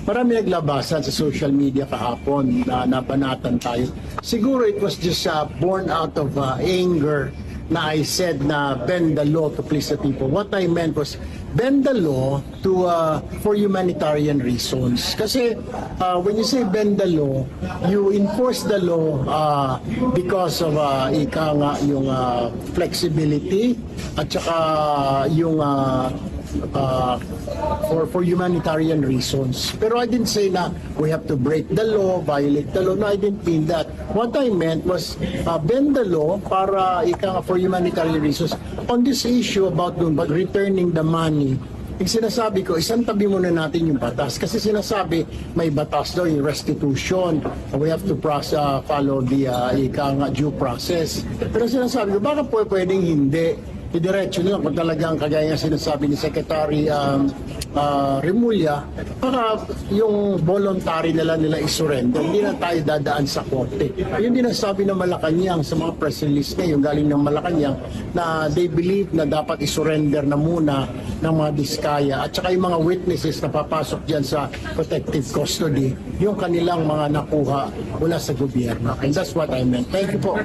marami naglabasan sa social media kahapon na nabanatan tayo. Siguro it was just born out of anger na I said na bend the law to please the people. What I meant was bend the law to for humanitarian reasons. Kasi when you say bend the law, you enforce the law because of yung flexibility at saka yung for humanitarian reasons. Pero I didn't say na we have to break the law, violate the law. No, I didn't mean that. What I meant was bend the law para for humanitarian reasons. On this issue about returning the money, yung sinasabi ko, isang tabi muna natin yung batas. Kasi sinasabi, may batas daw yung restitution. We have to follow the due process. Pero sinasabi ko, baka pwedeng hindi. Diretso nila kung talagang kagaya nga sinasabi ni Secretary Remulla, baka yung voluntary nila isurrender, hindi na tayo dadaan sa korte. Yung dinasabi ng Malacanang sa mga press release ngayon galing ng Malacanang na they believe na dapat isurrender na muna ng mga Diskaya at saka yung mga witnesses na papasok dyan sa protective custody, yung kanilang mga nakuha mula sa gobyerno. And that's what I meant. Thank you po.